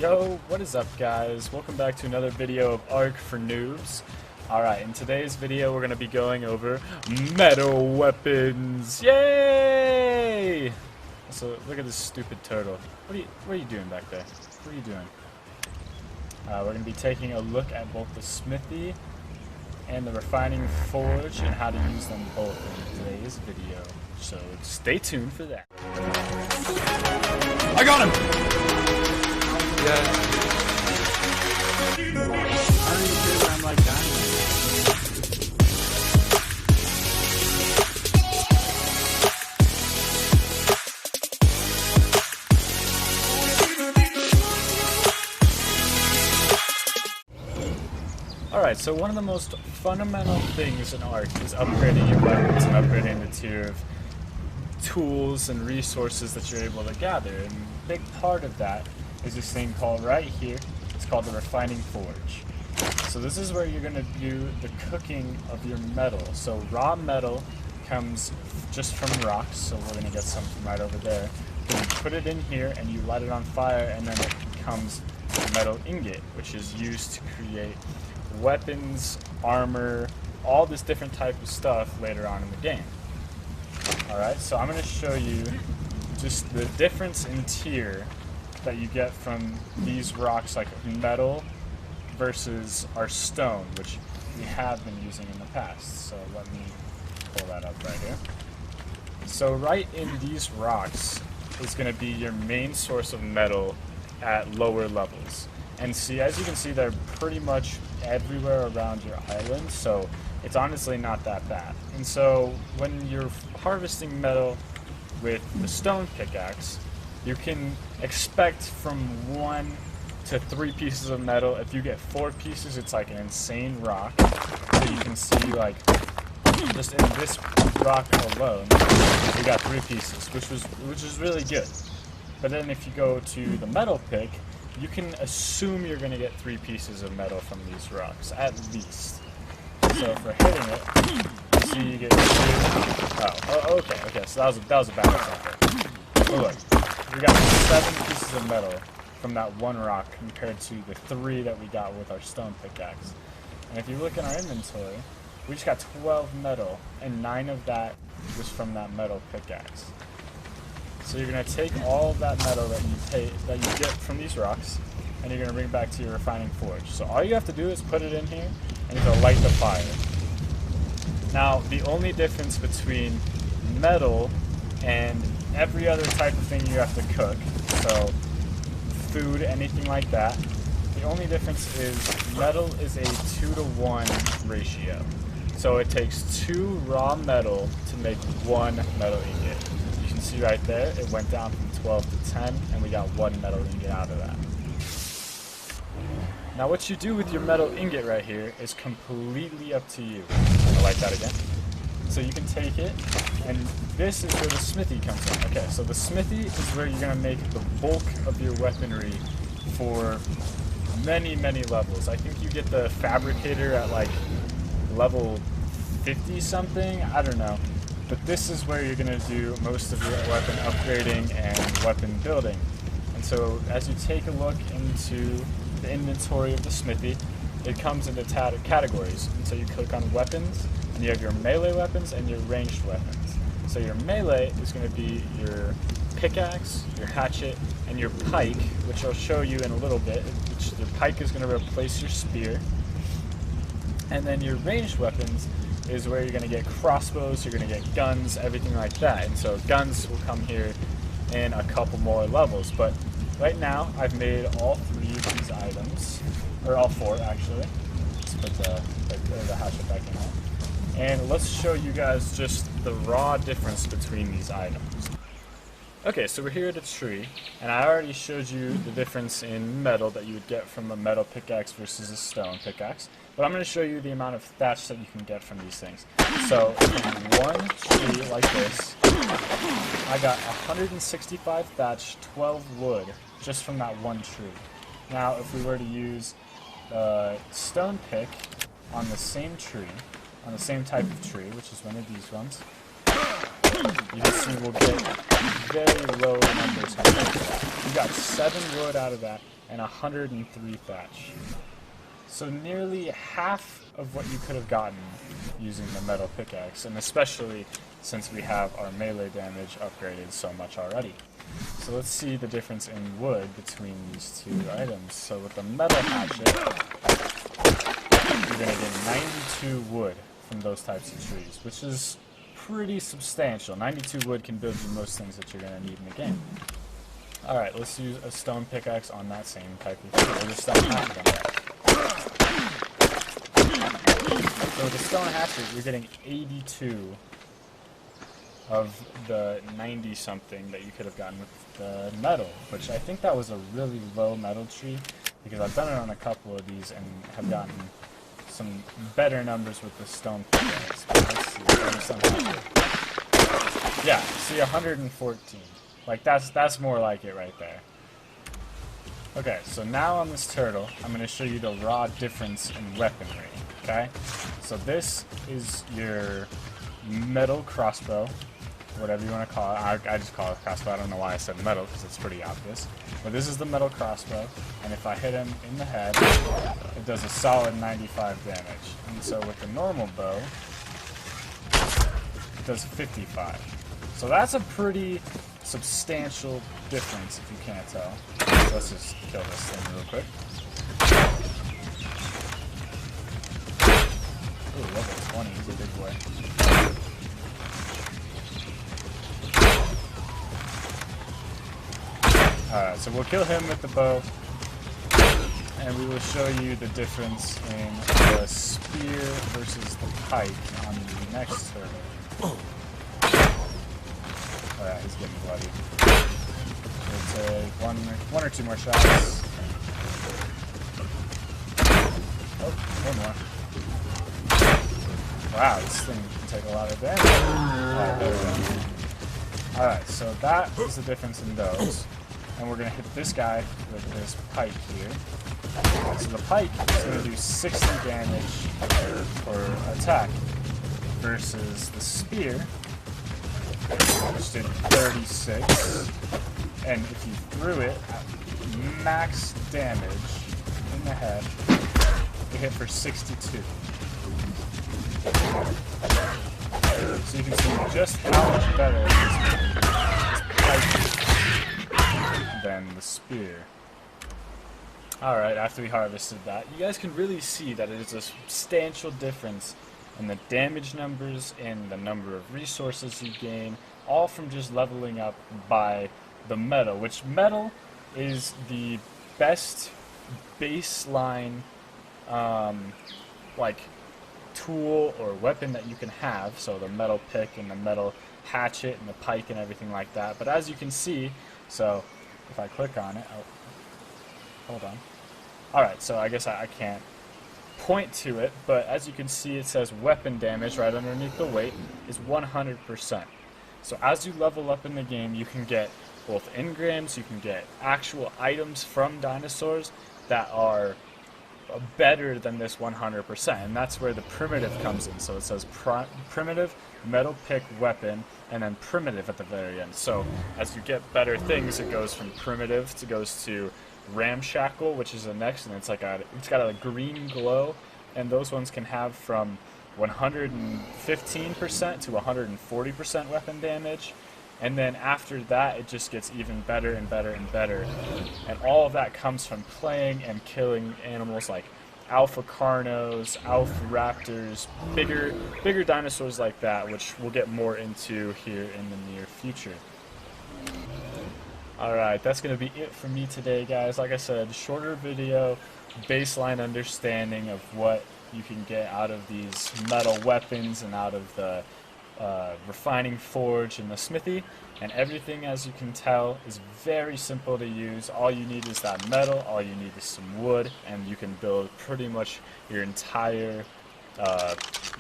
Yo, what is up guys? Welcome back to another video of ARK for noobs. Alright, in today's video we're going to be going over metal weapons. Yay! So look at this stupid turtle. What are you doing back there? What are you doing? We're going to be taking a look at both the Smithy and the refining forge and how to use them both in today's video. So stay tuned for that. I got him! Yeah. I don't even care that I'm like dying. Alright, so one of the most fundamental things in ARK is upgrading your weapons and upgrading the tier of tools and resources that you're able to gather. And a big part of that is this thing called right here. It's called the refining forge. So this is where you're going to do the cooking of your metal. So raw metal comes just from rocks, so we're going to get some from right over there. Then you put it in here and you light it on fire, and then it becomes a metal ingot, which is used to create weapons, armor, all this different type of stuff later on in the game. Alright, so I'm going to show you just the difference in tier that you get from these rocks, like metal versus our stone, which we have been using in the past. So let me pull that up right here. So right in these rocks is going to be your main source of metal at lower levels. And see, as you can see, they're pretty much everywhere around your island, so it's honestly not that bad. And so when you're harvesting metal with the stone pickaxe, you can expect from 1 to 3 pieces of metal. If you get 4 pieces, it's like an insane rock. So you can see, like, just in this rock alone, we got 3 pieces, which is really good. But then if you go to the metal pick, you can assume you're going to get 3 pieces of metal from these rocks, at least. So if we're hitting it, see you get 2. Oh, okay, so that was a bad example. So look, we got 7 pieces of metal from that one rock compared to the 3 that we got with our stone pickaxe. And if you look in our inventory, we just got 12 metal, and 9 of that was from that metal pickaxe. So you're going to take all of that metal that you get from these rocks, and you're going to bring it back to your refining forge. So all you have to do is put it in here, and you're going to light the fire. Now, the only difference between metal and every other type of thing you have to cook, so food, anything like that, the only difference is metal is a 2-to-1 ratio. So it takes 2 raw metal to make 1 metal ingot. You can see right there, it went down from 12 to 10, and we got 1 metal ingot out of that. Now what you do with your metal ingot right here is completely up to you. I like that again. So you can take it, and this is where the smithy comes in. Okay, so the smithy is where you're going to make the bulk of your weaponry for many, many levels. I think you get the fabricator at like level 50 something, I don't know. But this is where you're going to do most of your weapon upgrading and weapon building. And so as you take a look into the inventory of the smithy, it comes into categories. And so you click on weapons, and you have your melee weapons and your ranged weapons. So your melee is going to be your pickaxe, your hatchet, and your pike, which I'll show you in a little bit. Your pike is going to replace your spear. And then your ranged weapons is where you're going to get crossbows, you're going to get guns, everything like that. And so guns will come here in a couple more levels. But right now, I've made all 3 of these items, or all 4 actually. Let's put the hatchet back in there. And let's show you guys just the raw difference between these items. Okay, so we're here at a tree, and I already showed you the difference in metal that you would get from a metal pickaxe versus a stone pickaxe. But I'm going to show you the amount of thatch that you can get from these things. So, in one tree like this, I got 165 thatch, 12 wood, just from that one tree. Now, if we were to use a stone pick on the same tree, on the same type of tree, which is one of these ones, you can see we'll get very low numbers compared to that. We got 7 wood out of that, and 103 thatch. So nearly half of what you could have gotten using the metal pickaxe, and especially since we have our melee damage upgraded so much already. So let's see the difference in wood between these two items. So with the metal hatchet, you're going to get 92 wood from those types of trees, which is pretty substantial. 92 wood can build you most things that you're going to need in the game. Alright, let's use a stone pickaxe on that same type of tree, or the stone hatchet on that. So with the stone hatchet, you're getting 82 of the 90 something that you could have gotten with the metal, which I think that was a really low metal tree, because I've done it on a couple of these and have gotten some better numbers with the stone pickaxe. Let's see, yeah, see 114. Like that's more like it right there. Okay, so now on this turtle, I'm going to show you the raw difference in weaponry, okay? So this is your metal crossbow, whatever you want to call it. I just call it crossbow. I don't know why I said metal, because it's pretty obvious. But this is the metal crossbow, and if I hit him in the head, it does a solid 95 damage. And so with the normal bow, it does 55. So that's a pretty substantial difference, if you can't tell. So let's just kill this thing real quick. Ooh, level 20, he's a big boy. Alright, so we'll kill him with the bow, and we will show you the difference in the spear versus the pike on the next turtle. Oh yeah, he's getting bloody. We'll take one or two more shots. Oh, one more. Wow, this thing can take a lot of damage. Alright, there we go. Alright, so that is the difference in those. And we're going to hit this guy with this pike here. So the pike is going to do 60 damage per attack versus the spear, which did 36. And if you threw it at max damage in the head, it hit for 62. So you can see just how much better this pike is than the spear. Alright, after we harvested that, you guys can really see that it is a substantial difference in the damage numbers and the number of resources you gain, all from just leveling up by the metal, which metal is the best baseline like tool or weapon that you can have. So the metal pick and the metal hatchet and the pike and everything like that. But as you can see, so if I click on it, oh, hold on. Alright, so I guess I can't point to it, but as you can see, it says weapon damage right underneath the weight is 100%. So as you level up in the game, you can get both engrams, you can get actual items from dinosaurs that are better than this 100%, and that's where the primitive comes in. So it says primitive metal pick weapon, and then primitive at the very end. So as you get better things, it goes from primitive to ramshackle, which is the next, and it's got a green glow, and those ones can have from 115% to 140% weapon damage. And then after that, it just gets even better and better and better. And all of that comes from playing and killing animals like alpha carnos, alpha raptors, bigger dinosaurs like that, which we'll get more into here in the near future. Alright, that's going to be it for me today, guys. Like I said, shorter video, baseline understanding of what you can get out of these metal weapons and out of the refining forge and the smithy, and everything, as you can tell, is very simple to use. All you need is that metal, all you need is some wood, and you can build pretty much your entire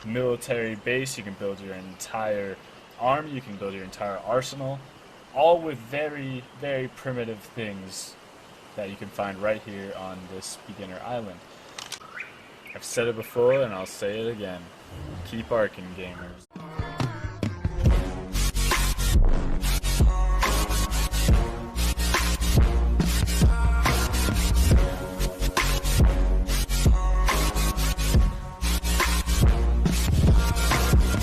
military base. You can build your entire army, you can build your entire arsenal, all with very, very primitive things that you can find right here on this beginner island. I've said it before and I'll say it again. Keep arcing, gamers.